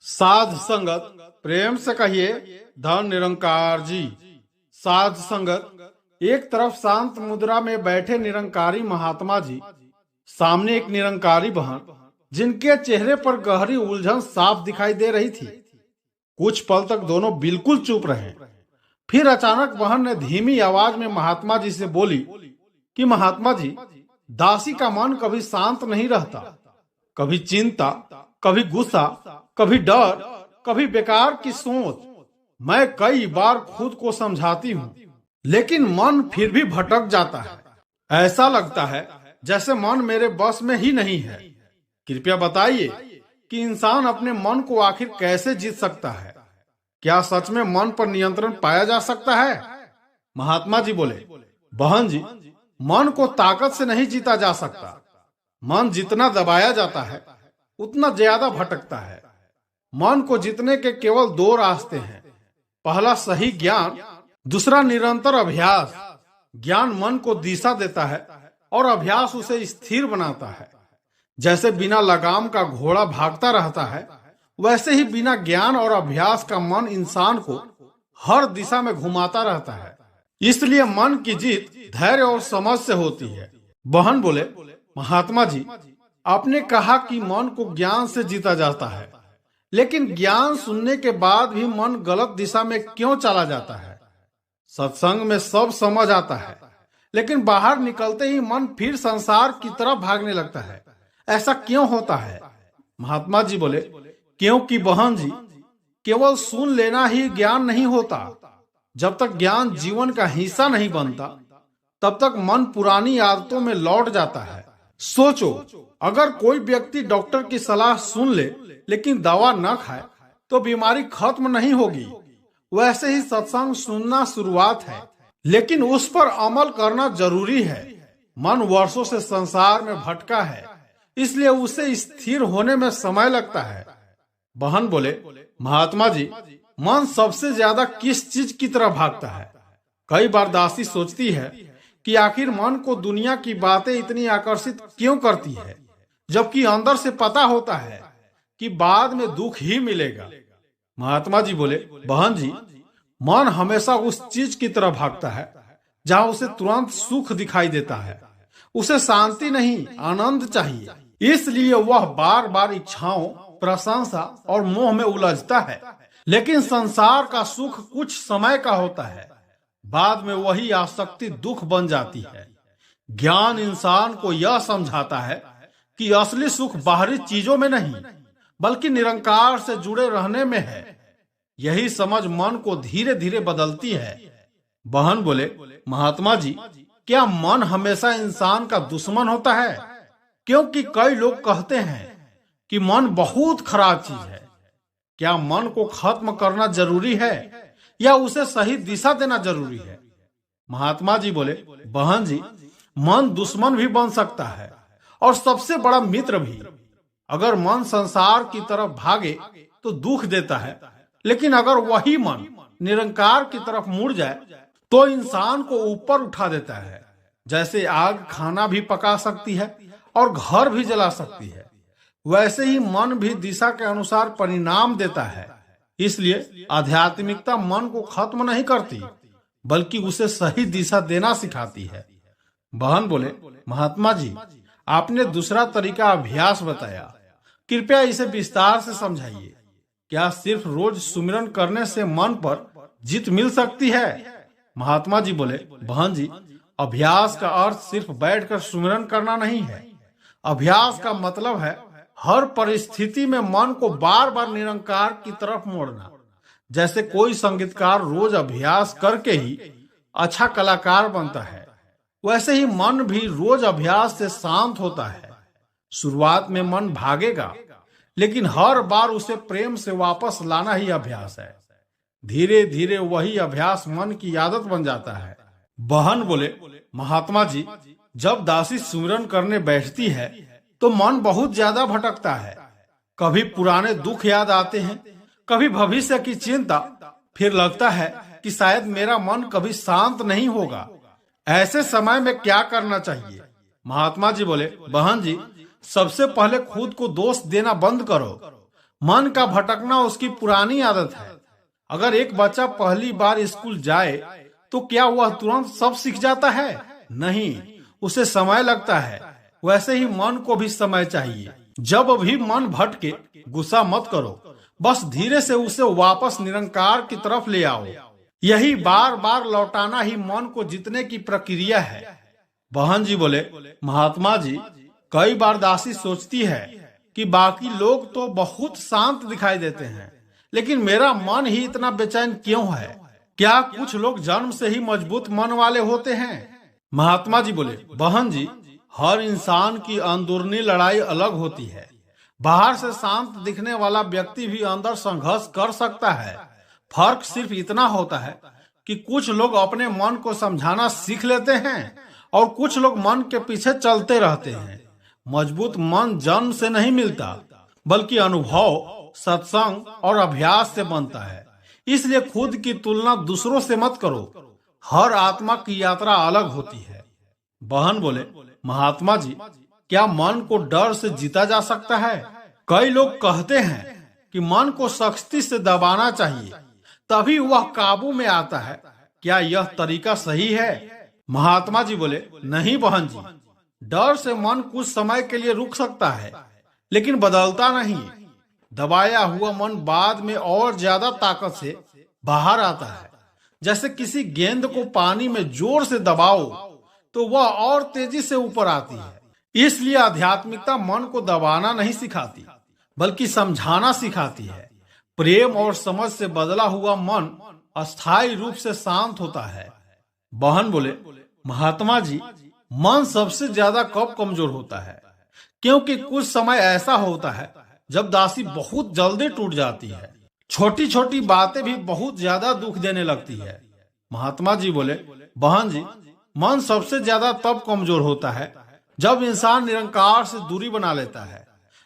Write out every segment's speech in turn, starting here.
साध संगत प्रेम से कहिए धन निरंकार जी। साध संगत एक तरफ शांत मुद्रा में बैठे निरंकारी महात्मा जी, सामने एक निरंकारी बहन जिनके चेहरे पर गहरी उलझन साफ दिखाई दे रही थी। कुछ पल तक दोनों बिल्कुल चुप रहे। फिर अचानक बहन ने धीमी आवाज में महात्मा जी से बोली कि महात्मा जी, दासी का मन कभी शांत नहीं रहता। कभी चिंता, कभी गुस्सा, कभी डर, कभी बेकार की सोच। मैं कई बार खुद को समझाती हूँ, लेकिन मन फिर भी भटक जाता है। ऐसा लगता है जैसे मन मेरे बस में ही नहीं है। कृपया बताइए कि इंसान अपने मन को आखिर कैसे जीत सकता है? क्या सच में मन पर नियंत्रण पाया जा सकता है? महात्मा जी बोले, बहन जी, मन को ताकत से नहीं जीता जा सकता। मन जितना दबाया जाता है उतना ज्यादा भटकता है। मन को जीतने के केवल दो रास्ते हैं। पहला सही ज्ञान, दूसरा निरंतर अभ्यास। ज्ञान मन को दिशा देता है और अभ्यास उसे स्थिर बनाता है। जैसे बिना लगाम का घोड़ा भागता रहता है, वैसे ही बिना ज्ञान और अभ्यास का मन इंसान को हर दिशा में घुमाता रहता है। इसलिए मन की जीत धैर्य और समझ से होती है। बहन बोले, महात्मा जी, आपने कहा कि मन को ज्ञान से जीता जाता है, लेकिन ज्ञान सुनने के बाद भी मन गलत दिशा में क्यों चला जाता है? सत्संग में सब समझ आता है, लेकिन बाहर निकलते ही मन फिर संसार की तरफ भागने लगता है। ऐसा क्यों होता है? महात्मा जी बोले, क्योंकि बहन जी, केवल सुन लेना ही ज्ञान नहीं होता। जब तक ज्ञान जीवन का हिस्सा नहीं बनता, तब तक मन पुरानी आदतों में लौट जाता है। सोचो, अगर कोई व्यक्ति डॉक्टर की सलाह सुन ले लेकिन दवा न खाए तो बीमारी खत्म नहीं होगी। वैसे ही सत्संग सुनना शुरुआत है, लेकिन उस पर अमल करना जरूरी है। मन वर्षों से संसार में भटका है, इसलिए उसे स्थिर होने में समय लगता है। बहन बोले, महात्मा जी, मन सबसे ज्यादा किस चीज की तरफ भागता है? कई बार दासी सोचती है कि आखिर मन को दुनिया की बातें इतनी आकर्षित क्यों करती है, जबकि अंदर से पता होता है कि बाद में दुख ही मिलेगा। महात्मा जी बोले, बहन जी, मन हमेशा उस चीज की तरफ भागता है जहां उसे तुरंत सुख दिखाई देता है। उसे शांति नहीं, आनंद चाहिए। इसलिए वह बार बार इच्छाओं, प्रशंसा और मोह में उलझता है। लेकिन संसार का सुख कुछ समय का होता है, बाद में वही आसक्ति दुख बन जाती है। ज्ञान इंसान को यह समझाता है कि असली सुख बाहरी चीजों में नहीं, बल्कि निरंकार से जुड़े रहने में है। यही समझ मन को धीरे धीरे बदलती है। बहन बोले, महात्मा जी, क्या मन हमेशा इंसान का दुश्मन होता है? क्योंकि कई लोग कहते हैं कि मन बहुत खराब चीज है। क्या मन को खत्म करना जरूरी है या उसे सही दिशा देना जरूरी है? महात्मा जी बोले, बहन जी, मन दुश्मन भी बन सकता है और सबसे बड़ा मित्र भी। अगर मन संसार की तरफ भागे तो दुख देता है, लेकिन अगर वही मन निरंकार की तरफ मुड़ जाए तो इंसान को ऊपर उठा देता है। जैसे आग खाना भी पका सकती है और घर भी जला सकती है, वैसे ही मन भी दिशा के अनुसार परिणाम देता है। इसलिए आध्यात्मिकता मन को खत्म नहीं करती, बल्कि उसे सही दिशा देना सिखाती है। बहन बोले, महात्मा जी, आपने दूसरा तरीका अभ्यास बताया, कृपया इसे विस्तार से समझाइए। क्या सिर्फ रोज सुमिरन करने से मन पर जीत मिल सकती है? महात्मा जी बोले, बहन जी, अभ्यास का अर्थ सिर्फ बैठकर सुमिरन करना नहीं है। अभ्यास का मतलब है हर परिस्थिति में मन को बार बार निरंकार की तरफ मोड़ना। जैसे कोई संगीतकार रोज अभ्यास करके ही अच्छा कलाकार बनता है, वैसे ही मन भी रोज अभ्यास से शांत होता है। शुरुआत में मन भागेगा, लेकिन हर बार उसे प्रेम से वापस लाना ही अभ्यास है। धीरे धीरे वही अभ्यास मन की आदत बन जाता है। बहन बोले, महात्मा जी, जब दासी सुमिरन करने बैठती है तो मन बहुत ज्यादा भटकता है। कभी पुराने दुख याद आते हैं, कभी भविष्य की चिंता। फिर लगता है कि शायद मेरा मन कभी शांत नहीं होगा। ऐसे समय में क्या करना चाहिए? महात्मा जी बोले, बहन जी, सबसे पहले खुद को दोष देना बंद करो। मन का भटकना उसकी पुरानी आदत है। अगर एक बच्चा पहली बार स्कूल जाए तो क्या वह तुरंत सब सीख जाता है? नहीं, उसे समय लगता है। वैसे ही मन को भी समय चाहिए। जब भी मन भटके गुस्सा मत करो, बस धीरे से उसे वापस निरंकार की तरफ ले आओ। यही बार बार लौटाना ही मन को जीतने की प्रक्रिया है। बहन जी बोले, महात्मा जी, कई बार दासी सोचती है कि बाकी लोग तो बहुत शांत दिखाई देते हैं, लेकिन मेरा मन ही इतना बेचैन क्यों है? क्या कुछ लोग जन्म से ही मजबूत मन वाले होते हैं? महात्मा जी बोले, बहन जी, हर इंसान की अंदरूनी लड़ाई अलग होती है। बाहर से शांत दिखने वाला व्यक्ति भी अंदर संघर्ष कर सकता है। फर्क सिर्फ इतना होता है कि कुछ लोग अपने मन को समझाना सीख लेते हैं और कुछ लोग मन के पीछे चलते रहते हैं। मजबूत मन जन्म से नहीं मिलता, बल्कि अनुभव, सत्संग और अभ्यास से बनता है। इसलिए खुद की तुलना दूसरों से मत करो। हर आत्मा की यात्रा अलग होती है। बहन बोले, महात्मा जी, क्या मन को डर से जीता जा सकता है? कई लोग कहते हैं कि मन को सख्ती से दबाना चाहिए, तभी वह काबू में आता है। क्या यह तरीका सही है? महात्मा जी बोले, नहीं बहन जी, डर से मन कुछ समय के लिए रुक सकता है, लेकिन बदलता नहीं। दबाया हुआ मन बाद में और ज्यादा ताकत से बाहर आता है। जैसे किसी गेंद को पानी में जोर से दबाओ तो वह और तेजी से ऊपर आती है। इसलिए आध्यात्मिकता मन को दबाना नहीं सिखाती, बल्कि समझाना सिखाती है। प्रेम और समझ से बदला हुआ मन अस्थायी रूप से शांत होता है। बहन बोले, महात्मा जी, मन सबसे ज्यादा कब कमजोर होता है? क्योंकि कुछ समय ऐसा होता है जब दासी बहुत जल्दी टूट जाती है। छोटी छोटी बातें भी बहुत ज्यादा दुख देने लगती है। महात्मा जी बोले, बहन जी, मन सबसे ज्यादा तब कमजोर होता है जब इंसान निरंकार से दूरी बना लेता है,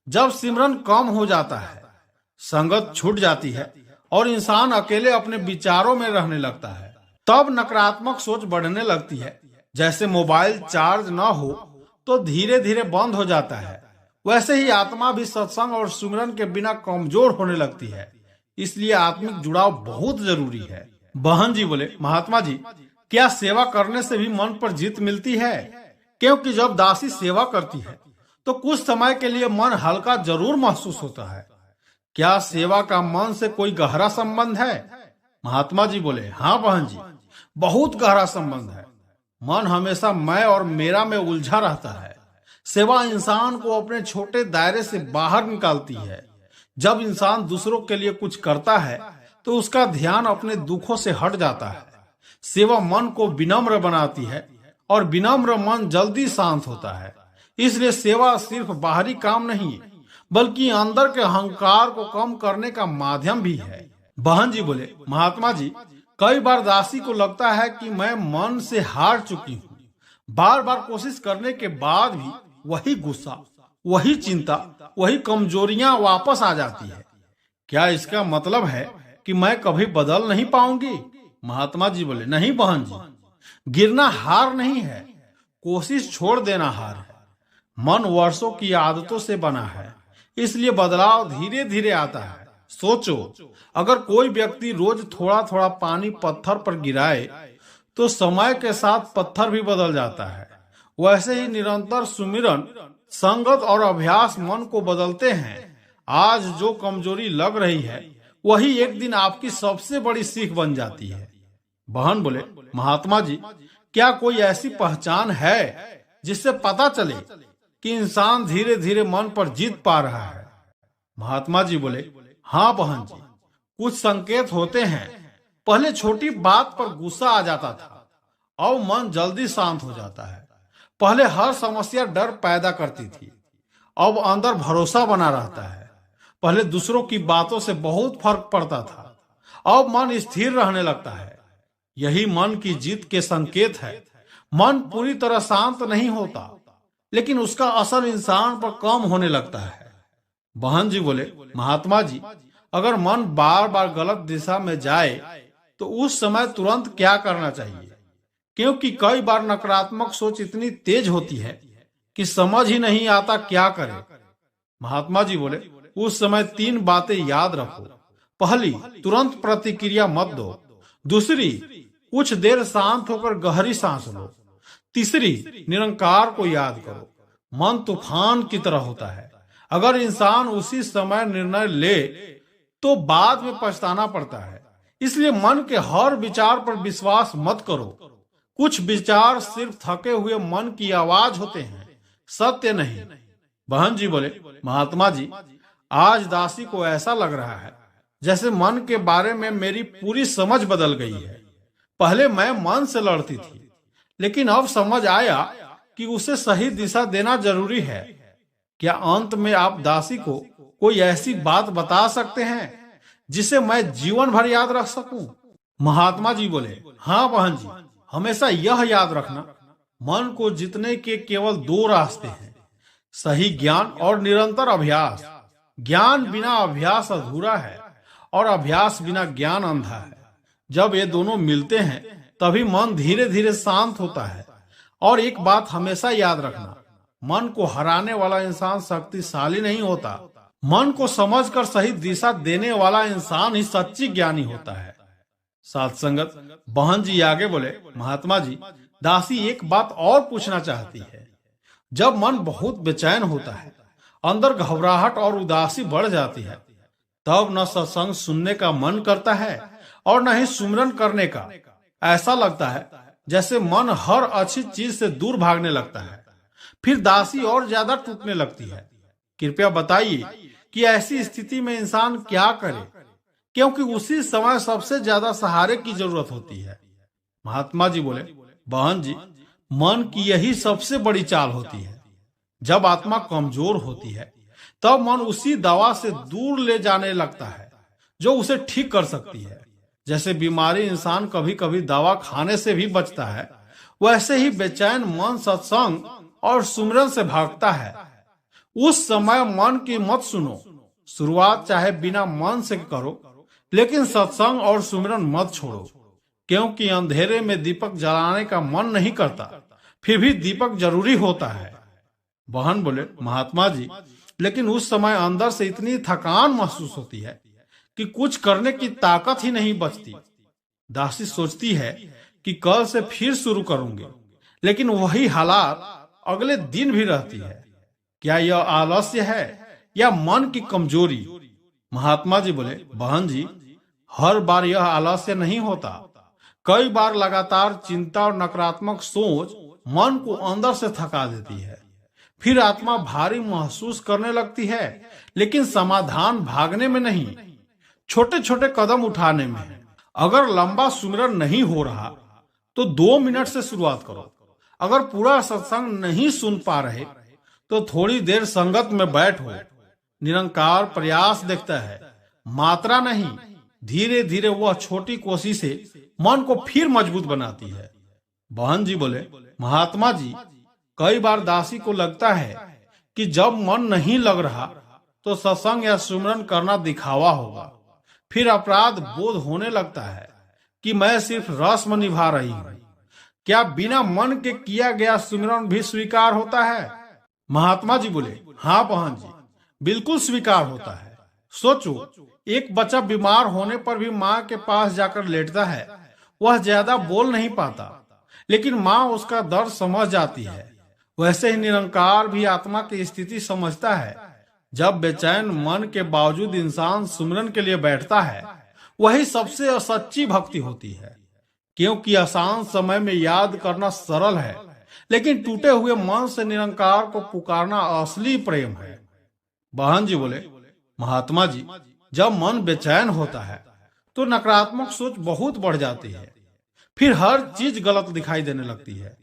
जब सिमरन कम हो जाता है, संगत छूट जाती है और इंसान अकेले अपने विचारों में रहने लगता है। तब नकारात्मक सोच बढ़ने लगती है। जैसे मोबाइल चार्ज न हो तो धीरे धीरे बंद हो जाता है, वैसे ही आत्मा भी सत्संग और सुमिरन के बिना कमजोर होने लगती है। इसलिए आत्मिक जुड़ाव बहुत जरूरी है। बहन जी बोले, महात्मा जी, क्या सेवा करने से भी मन पर जीत मिलती है? क्योंकि जब दासी सेवा करती है तो कुछ समय के लिए मन हल्का जरूर महसूस होता है। क्या सेवा का मन से कोई गहरा संबंध है? महात्मा जी बोले, हाँ बहन जी, बहुत गहरा संबंध है। मन हमेशा मैं और मेरा में उलझा रहता है। सेवा इंसान को अपने छोटे दायरे से बाहर निकालती है। जब इंसान दूसरों के लिए कुछ करता है तो उसका ध्यान अपने दुखों से हट जाता है। सेवा मन को विनम्र बनाती है और विनम्र मन जल्दी शांत होता है। इसलिए सेवा सिर्फ बाहरी काम नहीं, बल्कि अंदर के अहंकार को कम करने का माध्यम भी है। बहन जी बोले, महात्मा जी, कई बार दासी को लगता है कि मैं मन से हार चुकी हूँ। बार बार कोशिश करने के बाद भी वही गुस्सा, वही चिंता, वही कमजोरियां वापस आ जाती है। क्या इसका मतलब है कि मैं कभी बदल नहीं पाऊंगी? महात्मा जी बोले, नहीं बहन जी, गिरना हार नहीं है, कोशिश छोड़ देना हार है। मन वर्षों की आदतों से बना है, इसलिए बदलाव धीरे धीरे आता है। सोचो, अगर कोई व्यक्ति रोज थोड़ा थोड़ा पानी पत्थर पर गिराए तो समय के साथ पत्थर भी बदल जाता है। वैसे ही निरंतर सुमिरन, संगत और अभ्यास मन को बदलते हैं। आज जो कमजोरी लग रही है वही एक दिन आपकी सबसे बड़ी सीख बन जाती है। बहन बोले, महात्मा जी, क्या कोई ऐसी पहचान है जिससे पता चले कि इंसान धीरे धीरे मन पर जीत पा रहा है? महात्मा जी बोले, हाँ बहन जी, कुछ संकेत होते हैं। पहले छोटी बात पर गुस्सा आ जाता था, अब मन जल्दी शांत हो जाता है। पहले हर समस्या डर पैदा करती थी, अब अंदर भरोसा बना रहता है। पहले दूसरों की बातों से बहुत फर्क पड़ता था, अब मन स्थिर रहने लगता है। यही मन की जीत के संकेत है। मन पूरी तरह शांत नहीं होता, लेकिन उसका असर इंसान पर कम होने लगता है। बहन जी बोले, महात्मा जी, अगर मन बार बार गलत दिशा में जाए तो उस समय तुरंत क्या करना चाहिए? क्योंकि कई बार नकारात्मक सोच इतनी तेज होती है कि समझ ही नहीं आता क्या करे। महात्मा जी बोले, उस समय 3 बातें याद रखो। पहली, तुरंत प्रतिक्रिया मत दो। दूसरी, कुछ देर शांत होकर गहरी सांस लो। तीसरी, निरंकार को याद करो। मन तूफान की तरह होता है, अगर इंसान उसी समय निर्णय ले तो बाद में पछताना पड़ता है। इसलिए मन के हर विचार पर विश्वास मत करो। कुछ विचार सिर्फ थके हुए मन की आवाज होते हैं, सत्य नहीं। बहन जी बोले, महात्मा जी, आज दासी को ऐसा लग रहा है जैसे मन के बारे में मेरी पूरी समझ बदल गई है। पहले मैं मन से लड़ती थी, लेकिन अब समझ आया कि उसे सही दिशा देना जरूरी है। क्या अंत में आप दासी को कोई ऐसी बात बता सकते हैं जिसे मैं जीवन भर याद रख सकूं? महात्मा जी बोले, हाँ बहन जी, हमेशा यह याद रखना, मन को जीतने के केवल 2 रास्ते हैं, सही ज्ञान और निरंतर अभ्यास। ज्ञान बिना अभ्यास अधूरा है और अभ्यास बिना ज्ञान अंधा है। जब ये दोनों मिलते हैं तभी मन धीरे धीरे शांत होता है। और एक बात हमेशा याद रखना, मन को हराने वाला इंसान शक्तिशाली नहीं होता, मन को समझकर सही दिशा देने वाला इंसान ही सच्ची ज्ञानी होता है। साथ संगत बहन जी आगे बोले, महात्मा जी, दासी एक बात और पूछना चाहती है। जब मन बहुत बेचैन होता है, अंदर घबराहट और उदासी बढ़ जाती है, तब न सत्संग सुनने का मन करता है और न ही सुमिरन करने का। ऐसा लगता है जैसे मन हर अच्छी चीज से दूर भागने लगता है। फिर दासी और ज्यादा टूटने लगती है। कृपया बताइए कि ऐसी स्थिति में इंसान क्या करे, क्योंकि उसी समय सबसे ज्यादा सहारे की जरूरत होती है। महात्मा जी बोले, बहन जी, मन की यही सबसे बड़ी चाल होती है। जब आत्मा कमजोर होती है तब मन उसी दवा से दूर ले जाने लगता है जो उसे ठीक कर सकती है। जैसे बीमारी इंसान कभी कभी दवा खाने से भी बचता है, वैसे ही बेचैन मन सत्संग और सुमिरन से भागता है। उस समय मन की मत सुनो। शुरुआत चाहे बिना मन से करो, लेकिन सत्संग और सुमिरन मत छोड़ो, क्योंकि अंधेरे में दीपक जलाने का मन नहीं करता, फिर भी दीपक जरूरी होता है। बहन बोले, महात्मा जी, लेकिन उस समय अंदर से इतनी थकान महसूस होती है कि कुछ करने की ताकत ही नहीं बचती। दासी सोचती है कि कल से फिर शुरू करूंगी, लेकिन वही हालात अगले दिन भी रहती है। क्या यह आलस्य है या मन की कमजोरी? महात्मा जी बोले, बहन जी, हर बार यह आलस्य नहीं होता। कई बार लगातार चिंता और नकारात्मक सोच मन को अंदर से थका देती है। फिर आत्मा भारी महसूस करने लगती है, लेकिन समाधान भागने में नहीं, छोटे छोटे कदम उठाने में है। अगर लंबा सुमिरन नहीं हो रहा तो 2 मिनट से शुरुआत करो। अगर पूरा सत्संग नहीं सुन पा रहे तो थोड़ी देर संगत में बैठो। निरंकार प्रयास देखता है, मात्रा नहीं। धीरे धीरे वह छोटी कोशिशें मन को फिर मजबूत बनाती है। बहन जी बोले, महात्मा जी, कई बार दासी को लगता है कि जब मन नहीं लग रहा तो सत्संग या सुमिरन करना दिखावा होगा। फिर अपराध बोध होने लगता है कि मैं सिर्फ रस्म निभा रही हूँ। क्या बिना मन के किया गया सुमिरन भी स्वीकार होता है? महात्मा जी बोले, हाँ बहन जी, बिल्कुल स्वीकार होता है। सोचो, एक बच्चा बीमार होने पर भी माँ के पास जाकर लेटता है। वह ज्यादा बोल नहीं पाता, लेकिन माँ उसका दर्द समझ जाती है। वैसे ही निरंकार भी आत्मा की स्थिति समझता है। जब बेचैन मन के बावजूद इंसान सुमिरन के लिए बैठता है, वही सबसे सच्ची भक्ति होती है। क्योंकि आसान समय में याद करना सरल है, लेकिन टूटे हुए मन से निरंकार को पुकारना असली प्रेम है। बहन जी बोले, महात्मा जी, जब मन बेचैन होता है तो नकारात्मक सोच बहुत बढ़ जाती है। फिर हर चीज गलत दिखाई देने लगती है।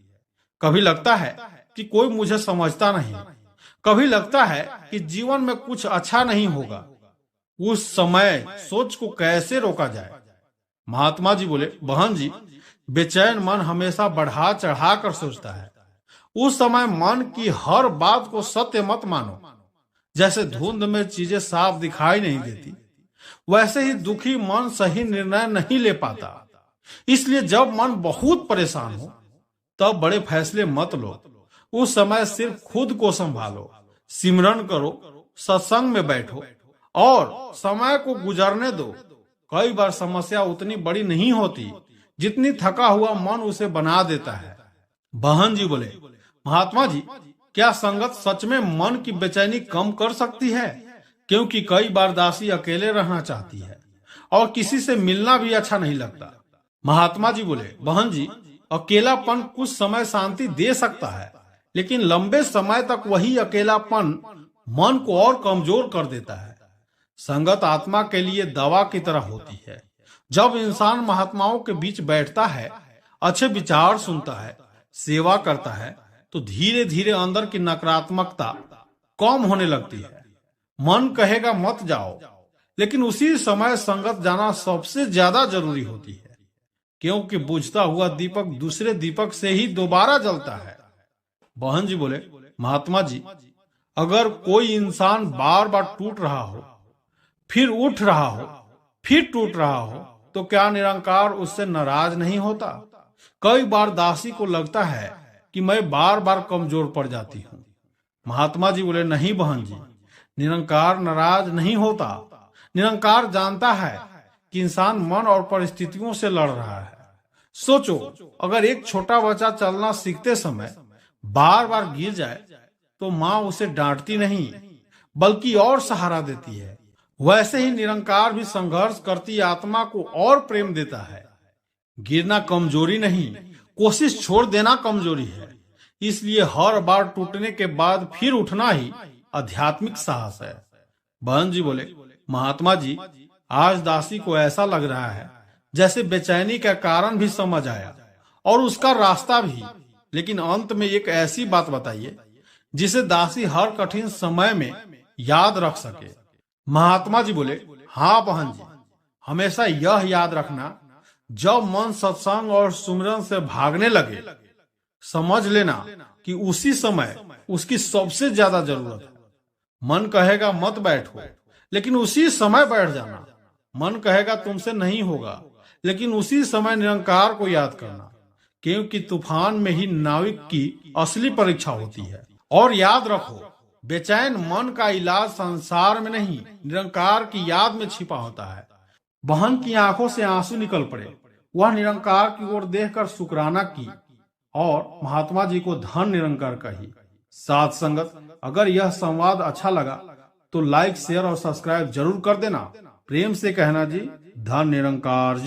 कभी लगता है कि कोई मुझे समझता नहीं, कभी लगता है कि जीवन में कुछ अच्छा नहीं होगा। उस समय सोच को कैसे रोका जाए? महात्मा जी बोले, बहन जी, बेचैन मन हमेशा बढ़ा चढ़ा कर सोचता है। उस समय मन की हर बात को सत्य मत मानो। जैसे धुंध में चीजें साफ दिखाई नहीं देती, वैसे ही दुखी मन सही निर्णय नहीं ले पाता। इसलिए जब मन बहुत परेशान हो तब बड़े फैसले मत लो। उस समय सिर्फ खुद को संभालो, सिमरन करो, सत्संग में बैठो और समय को गुजरने दो। कई बार समस्या उतनी बड़ी नहीं होती जितनी थका हुआ मन उसे बना देता है। बहन जी बोले, महात्मा जी, क्या संगत सच में मन की बेचैनी कम कर सकती है? क्योंकि कई बार दासी अकेले रहना चाहती है और किसी से मिलना भी अच्छा नहीं लगता। महात्मा जी बोले, बहन जी, अकेलापन कुछ समय शांति दे सकता है, लेकिन लंबे समय तक वही अकेलापन मन को और कमजोर कर देता है। संगत आत्मा के लिए दवा की तरह होती है। जब इंसान महात्माओं के बीच बैठता है, अच्छे विचार सुनता है, सेवा करता है, तो धीरे धीरे अंदर की नकारात्मकता कम होने लगती है। मन कहेगा मत जाओ, लेकिन उसी समय संगत जाना सबसे ज्यादा जरूरी होती है, क्योंकि बुझता हुआ दीपक दूसरे दीपक से ही दोबारा जलता है। बहन जी बोले, महात्मा जी, अगर कोई इंसान बार बार टूट रहा हो, फिर उठ रहा हो, फिर टूट रहा हो, तो क्या निरंकार उससे नाराज नहीं होता? कई बार दासी को लगता है कि मैं बार बार कमजोर पड़ जाती हूँ। महात्मा जी बोले, नहीं बहन जी, निरंकार नाराज नहीं होता। निरंकार जानता है कि इंसान मन और परिस्थितियों से लड़ रहा है। सोचो, अगर एक छोटा बच्चा चलना सीखते समय बार बार गिर जाए तो माँ उसे डांटती नहीं, बल्कि और सहारा देती है। वैसे ही निरंकार भी संघर्ष करती आत्मा को और प्रेम देता है। गिरना कमजोरी नहीं, कोशिश छोड़ देना कमजोरी है। इसलिए हर बार टूटने के बाद फिर उठना ही आध्यात्मिक साहस है। बहन जी बोले, महात्मा जी, आज दासी को ऐसा लग रहा है जैसे बेचैनी का कारण भी समझ आया और उसका रास्ता भी। लेकिन अंत में एक ऐसी बात बताइए जिसे दासी हर कठिन समय में याद रख सके। महात्मा जी बोले, हाँ बहन जी, हमेशा यह याद रखना, जब मन सत्संग और सुमिरन से भागने लगे, समझ लेना कि उसी समय उसकी सबसे ज्यादा जरूरत है। मन कहेगा मत बैठो, लेकिन उसी समय बैठ जाना। मन कहेगा तुमसे नहीं होगा, लेकिन उसी समय निरंकार को याद करना, क्योंकि तूफान में ही नाविक की असली परीक्षा होती है। और याद रखो, बेचैन मन का इलाज संसार में नहीं, निरंकार की याद में छिपा होता है। बहन की आंखों से आंसू निकल पड़े। वह निरंकार की ओर देखकर शुक्राना की और महात्मा जी को धन निरंकार कही। साथ संगत, अगर यह संवाद अच्छा लगा तो लाइक, शेयर और सब्सक्राइब जरूर कर देना। प्रेम से कहना जी, धन निरंकार जी।